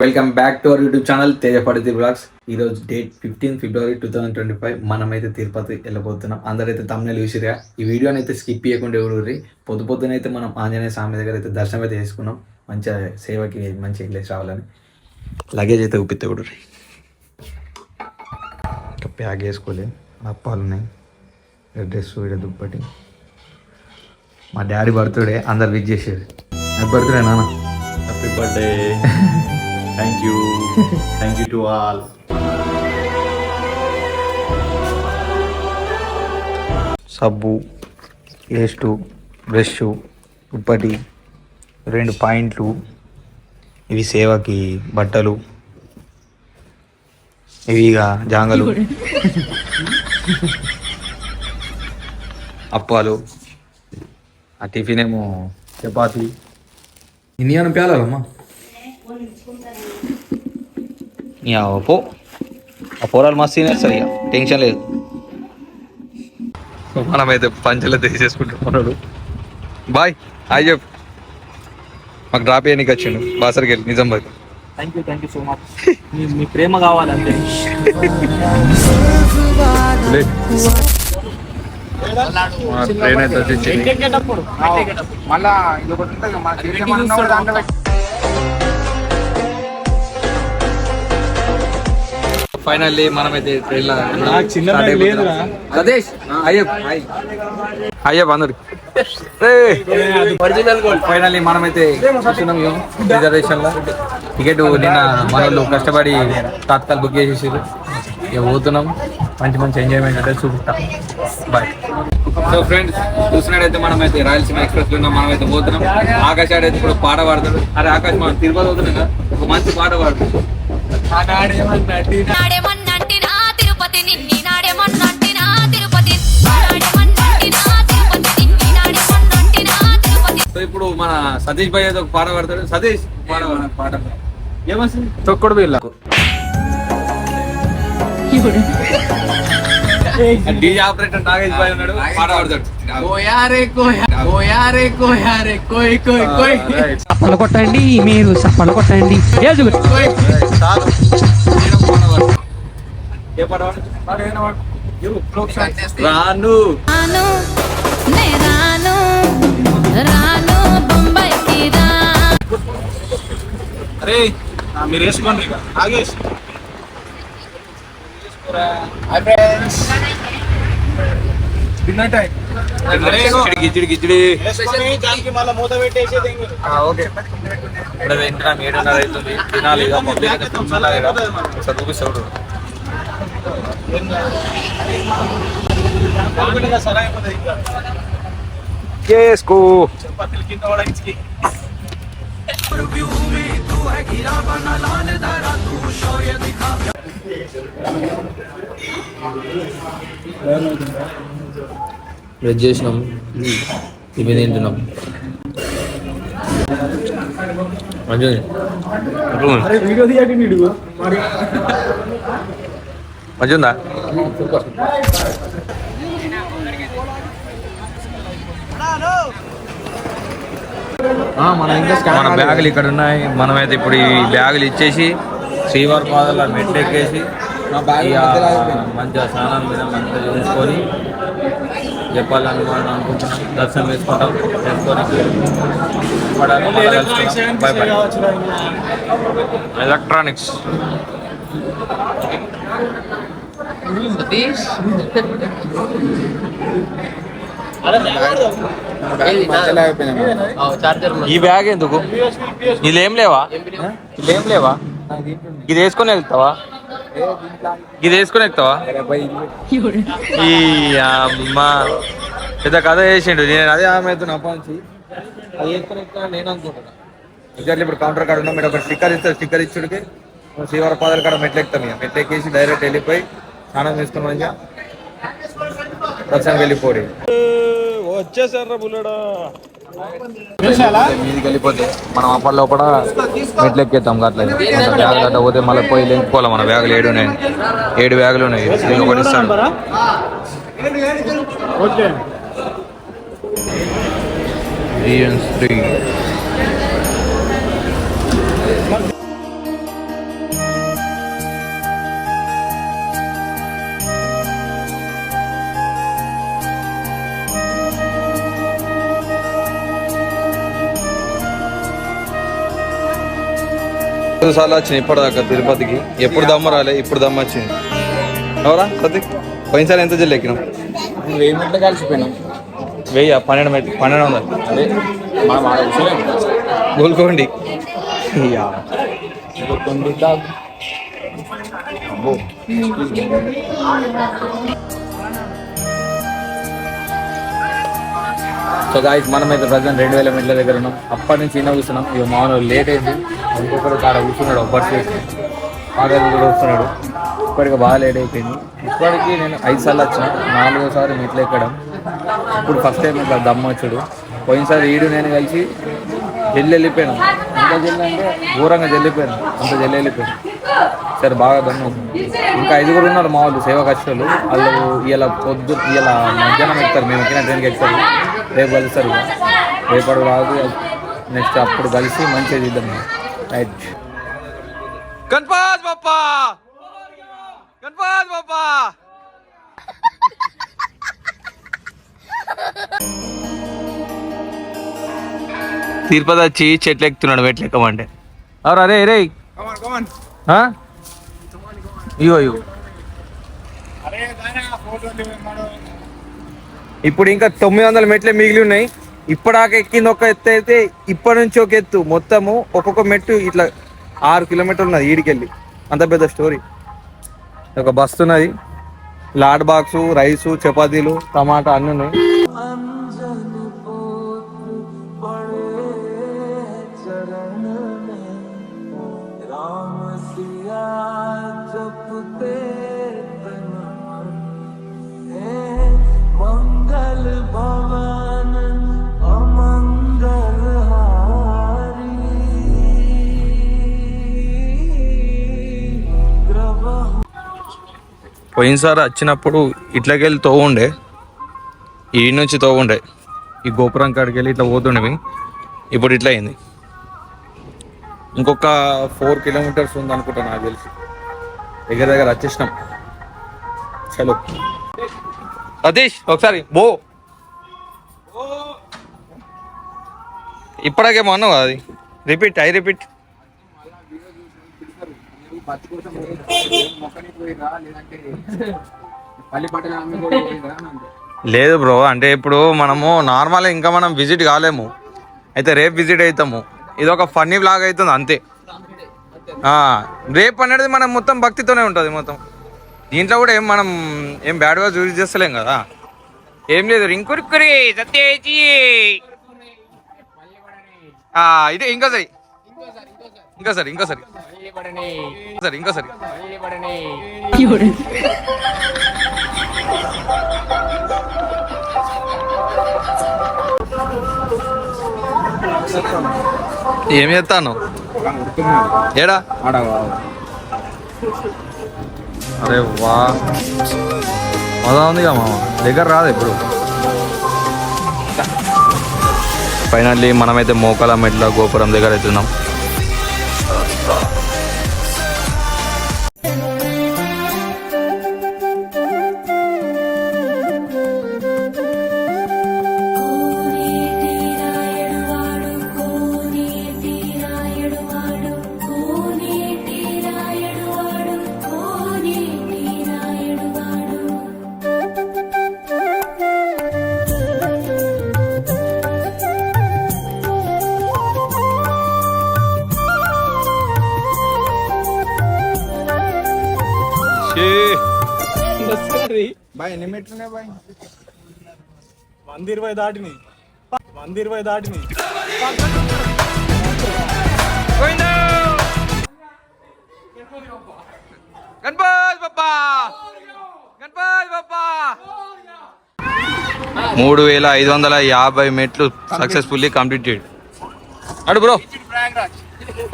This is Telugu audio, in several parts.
Welcome back to our YouTube channel Tejapaditi blogs. ఈరోజు డేట్ 15 ఫిబ్రవరి 2025. మనమైతే తిరుపతి వెళ్ళబోతున్నాం. అందరైతే తమ్ముళ్ళు చూసిరా. ఈ వీడియోని అయితే స్కిప్ చేయకుండా ఎవరు పొద్దునైతే మనం ఆంజనేయ స్వామి దగ్గర అయితే దర్శనం అయితే చేసుకున్నాం. మంచిగా సేవకి మంచిగా వెళ్ళేసి రావాలని లగేజ్ అయితే ఊపితే కూడా ఇంకా ప్యాక్ చేసుకోలే. అప్పాలు ఉన్నాయి, డ్రెస్ దుప్పటి. మా డాడీ బర్త్డే అందరు విజ్ చేసేది. నాకు బర్త్డే నాన్న. Happy birthday. Thank you to all. సబ్బు, పేస్టు, బ్రష్, దుప్పటి, 2 పాయింట్లు, ఇవి సేవకి బట్టలు, ఇవి ఇక జాంగలు, అప్పాలు, ఆ టిఫిన్ ఏమో చపాతి. ఇన్ని అని పేలాలమ్మా. పో ఆ పోరాలు మస్తు తినేస్తారు, ఇక టెన్షన్ లేదు. మనమైతే పంచలు తీసేసుకుంటున్నాడు. బాయ్ హాయ్ చెప్పు. మాకు డ్రాప్ చేయడానికి వచ్చిండు బాసర్కి వెళ్ళి Nizamabad. Thank you so much. మీ ప్రేమ కావాలంటే ట్రైన్ అయితే వచ్చి ఫైనల్లీ మనమైతే ట్రైన్ సతీష్ అయ్యప్ప అందరికి ఫైనల్లీ మనమైతే కూర్చున్నాం రిజర్వేషన్ లో. టికెట్ నిన్న మన వాళ్ళు కష్టపడి తాత్కాల్ బుక్ చేసేసారు. ఇక పోతున్నాం. మంచి ఎంజాయ్మెంట్ అంటే చూపిస్తాం. బాయ్. సో ఫ్రెండ్స్ చూసినట్టయితే మనమైతే రాయలసీమ ఎక్స్ప్రెస్ లో ఉన్నాం. మనమైతే పోతున్నాం. ఆకాష్ ఆడైతే ఇప్పుడు పాట పాడతాడు. అరే ఆకాష్ మనం తిరుపతి పోతున్నాం కదా, ఒక మంచి పాట పాడుతాడు. సో ఇప్పుడు మన సతీష్ భాయ్ అయితే ఒక పాట పాడతాడు. సతీష్ పాట ఏమొస్తుంది? తొక్కడు వీళ్ళకు డీజే ఆపరేటర్ నాగేష్ భాయ్ ఉన్నాడు, పాట పాడతాడు. సప్పలు కొట్టండి, మీరు సప్పలు కొట్టండి. రాను అరే మీరు వేసుకోండి. గిచ్చిడి గిచ్చిడి ఓకే. ఇప్పుడు తింటున్నాం. 7:30 అవుతుంది. తినాలి. చూపిస్తాడు చేసుకో. వెజ్ చేసినాం, ఇవి తింటున్నాం. మంచిగా మంచిగా మన బ్యాగులు ఇక్కడ ఉన్నాయి. మనమైతే ఇప్పుడు ఈ బ్యాగులు ఇచ్చేసి శ్రీవారి పాదాల మెట్లు ఎక్కేసి మంచిగా స్నానం మీద మంచిగా చేసుకొని చెప్పాలని మనం అనుకుంటున్నాం. దర్శనం వేసుకుంటాం. By by. ఎలక్ట్రానిక్స్ ఈ బ్యాగ్ ఎందుకు? ఇదేం లేవా? ఇది వేసుకొని వెళ్తావా? ఈ అమ్మ పెద్ద కథ చేసిండు. నేను అదే ఆమె అవుతున్నా అప్పటి అది వేసుకొని వెళ్తా నేను అనుకుంటున్నా. ఎగ్జాక్ట్లీ ఇప్పుడు కౌంటర్ కాడ ఉన్నాం. మీరు ఒక స్టిక్కర్ ఇస్తారు. స్టిక్కర్ ఇచ్చుడికి శ్రీవారి పాదాల కాడ మెట్లు ఎక్కుతాం. ఇక మెట్లు ఎక్కేసి డైరెక్ట్ వెళ్ళిపోయి స్నానం చేసుకుని మంచిగా దర్శనం వెళ్ళిపోయి వచ్చేసారా బుల్లడా మీదికి వెళ్ళిపోతే మనం అప్పటి లోపల మెట్లు ఎక్కేస్తాం. అట్లా బ్యాగులు అట్లా పోతే మళ్ళీ పోయి లేకపోవాలి. మన బ్యాగులు 7 ఉన్నాయి. 7 బ్యాగులు ఉన్నాయి. ఒకటి ఇస్తాను. సార్లు వచ్చింది ఇప్పటిదాకా తిరుపతికి. ఎప్పుడు దమ్మ రాలే, ఇప్పుడు దమ్మ వచ్చింది. ఎవరా ప్రతి పోయినసారి ఎంత జల్లు ఎక్కినాం? 1000 మెట్లు కలిసిపోయినాం. 1200 అదే మా విషయం గోల్కొండి. సో గాయస్ మనమైతే ప్రజెంట్ 2000 మెట్ల దగ్గర ఉన్నాం. అప్పటి నుంచి చిన్న కూర్చున్నాం. ఇక మామూలు లేట్ అయింది. ఇంకొకరు కాడ కూర్చున్నాడు, ఒబ్బర్ చేసి ఆగదు కూడా వస్తున్నాడు. ఇప్పటికి బాగా లేట్ అయిపోయింది. ఇప్పటికీ నేను 5 సార్లు వచ్చిన, 4వ మెట్లు ఎక్కడం. ఇప్పుడు ఫస్ట్ టైం ఇట్లా దమ్మ వచ్చాడు. పోయినసారి ఈడు నేను కలిసి జల్లి వెళ్ళిపోయాను. ఎంత జల్లి అంటే ఘోరంగా జల్లిపోయాను, అంత జల్లి వెళ్ళిపోయాను. సరే బాగా దమ్ము అవుతుంది. ఇంకా 5 ఉన్నారు మా వాళ్ళు సేవ కష్టాలు. వాళ్ళు ఇలా మధ్యాహ్నం ఎక్కుతారు, మేము ఎక్కిన ట్రైన్కి ఎక్కుతారు. రేపు కలుస్తారు, రేపటి రాదు నెక్స్ట్ అప్పుడు కలిసి మంచిగా తీద్దాం. రైట్. గణపతి బప్పా, గణపతి బప్పా. తిరుపతి వచ్చి చెట్లు ఎక్కుతున్నాడు, మెట్లు ఎక్కమంటే. ఎవరు అరే రే ఇగో ఇప్పుడు ఇంకా 900 మెట్లే మిగిలి ఉన్నాయి. ఇప్పటిదాకా ఎక్కింది ఒక ఎత్తు అయితే ఇప్పటి నుంచి ఒక ఎత్తు. మొత్తము ఒక్కొక్క మెట్టు ఇట్లా 6 కిలోమీటర్లు ఉన్నది ఈడికెళ్ళి. అంత పెద్ద స్టోరీ. ఒక బస్సు ఉన్నది, లాడ్ బాక్సు, రైసు, చపాతీలు, టమాటా అన్నీ ఉన్నాయి. పోయినసారి వచ్చినప్పుడు ఇట్లకెళ్ళి తోవుండే, ఈ నుంచి తోవుండే, ఈ గోపురం కాడికి వెళ్ళి ఇట్లా పోతుండేవి. ఇప్పుడు ఇట్లా అయింది. ఇంకొక 4 కిలోమీటర్స్ ఉంది అనుకుంటా నాకు తెలిసి. దగ్గర వచ్చేసినాం. చలో సతీష్ ఒకసారి బో. ఇప్పటికేమో అన్నావు అది. Repeat, I repeat. లేదు బ్రో, అంటే ఇప్పుడు మనము నార్మల్ ఇంకా మనం విజిట్ కాలేము, అయితే రేపు విజిట్ అవుతాము. ఇది ఒక ఫన్నీ బ్లాగ్ అవుతుంది అంతే. రేపు అనేది మనం మొత్తం భక్తితోనే ఉంటుంది మొత్తం. దీంట్లో కూడా మనం ఏం బ్యాడ్గా చూసి చేస్తలేం కదా. ఏం లేదు రింకురిక్కురి సత్యేచి ఇదే ఇంకోసారి ఏం చేస్తాను ఏడా? అరే వా మజా ఉందిగా మామ. దగ్గర రాదు ఇప్పుడు. ఫైనల్లీ మనమైతే మోకాల మెట్ల గోపురం దగ్గర అవుతున్నాం. బాయ్ ఎన్ని మెట్లున్నాయి బాయ్? 120 దాటిని. గణపతి బప్పా, గణపతి బప్పా. 3550 మెట్లు సక్సెస్ఫుల్లీ కంప్లీటెడ్. అడు బ్రో,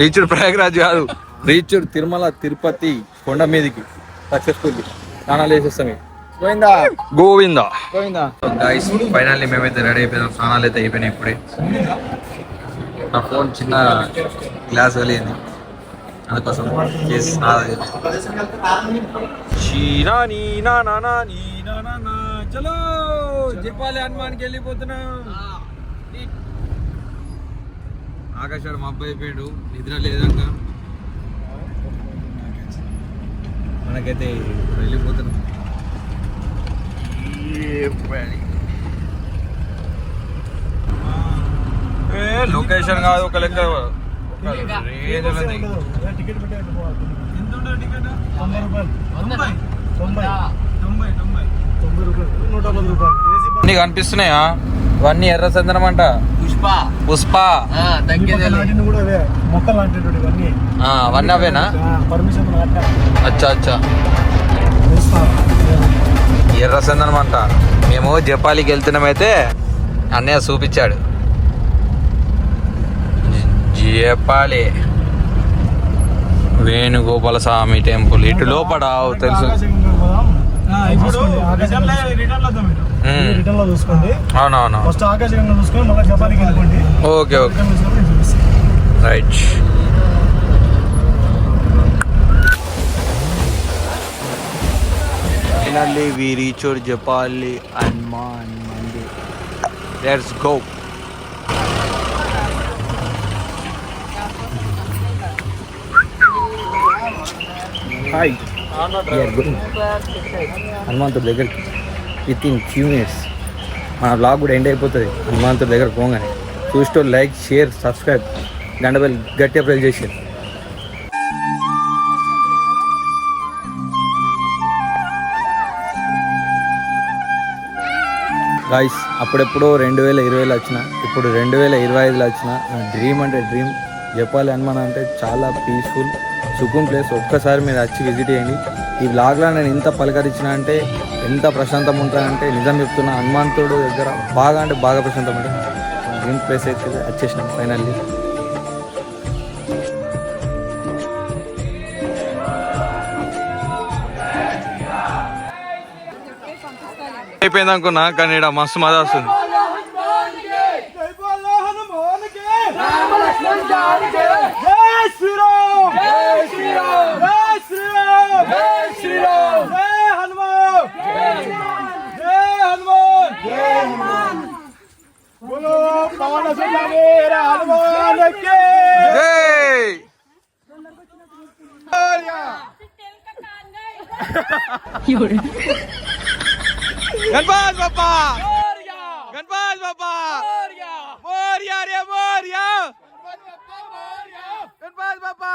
రీచ్డ్ ప్రయాగ్రాజ్ కాదు, రీచ్డ్ తిరుమల తిరుపతి కొండ మీదకి సక్సెస్ఫుల్లీ. స్నానాలు చేసేస్తాం. గోవిందా గైస్, ఫైనల్లీ మేమైతే రెడీ అయిపోయాం. స్నానాలు అయితే అయిపోయినాయి ఇప్పుడే. నా ఫోన్ చిన్న గ్లాస్ వెళ్ళింది, అందుకోసం చలో చెప్పాలి. హనుమాన్కి వెళ్ళిపోతున్నాం. ఆకాశాడు మా అబ్బాయి అయిపోయాడు, నిద్ర లేదంట. నాకైతే వెళ్ళిపోతున్నాం. లొకేషన్ కాదు ఒక లెక్క రేంజ్ ఉన్నది. టికెట్ ఎంత ఉంటుంది టికెట్? 90 రూపాయలు. 110 రూపాయలు. నీకు అనిపిస్తున్నాయా ఇవన్నీ ఎర్ర చందనం అంట? పుష్ప నాటిని కూడా అవే మొక్కలు నాటేటోడు ఇవన్నీ. అవన్నీ అవేనా? పర్మిషన్ అచ్చా అచ్చా ఎర్ర చందనం అంట. మేము జపాలికి వెళ్తున్నామైతే అన్నయ్య చూపించాడు. జపాలి వేణుగోపాల స్వామి టెంపుల్ ఇటు లోపల తెలుసు. రిటర్న్ లో చూసుకోండి. అవునవును. ఫస్ట్ ఆకాశగంగా చూసుకొని మళ్ళీ జపానికి వెళ్ళిపోండి. Okay okay right. Finally we reached Japali Hanuman Mandir. Let's go. Hi. We are going హనుమంతుడి దగ్గరికి విత్ ఇన్ ఫ్యూ మినిట్స్. మన బ్లాగ్ కూడా ఎండ్ అయిపోతుంది హనుమంతుడి దగ్గర పోగానే. చూస్తూ లైక్ షేర్ సబ్స్క్రైబ్ గంట బెల్ గట్టిగా ప్రెస్ చేసి. గాయస్ అప్పుడెప్పుడో 2020లో వచ్చిన, ఇప్పుడు 2025లో వచ్చిన. నా డ్రీమ్ అంటే డ్రీమ్. జపాలి హనుమాన్ అంటే చాలా పీస్ఫుల్ సుకూన్ ప్లేస్. ఒక్కసారి మీరు వచ్చి విజిట్ చేయండి. ఈ బ్లాగ్లో నేను ఎంత పలకరించిన అంటే ఎంత ప్రశాంతంగా ఉంటానంటే నిజం చెప్తున్నా. హనుమంతుడు దగ్గర బాగా అంటే బాగా ప్రశాంతం అంటే డ్రీమ్ ప్లేస్ అయితే వచ్చేసినాం ఫైనల్లీ. అయిపోయింది అనుకున్నా కానీ ఇక్కడ మస్తు మజా వస్తుంది. गणपत बाप्पा गणपत बाप्पा मोरया रे मोरया गणपत बाप्पा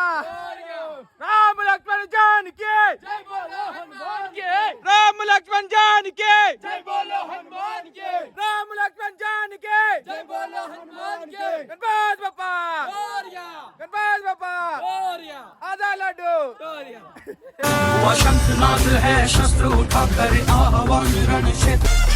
राम लक्ष्मण जान के जय बोलो हनुमान के राम लक्ष्मण जान के जय बोलो हनुमान के राम लक्ष्मण जान के जय बोलो हनुमान के गणपत बाप्पा मोरया गणपत बाप्पा मोरया आधा लड्डू मोरया शंखनाद है शस्त्र उठाकर आह्वान रण क्षेत्र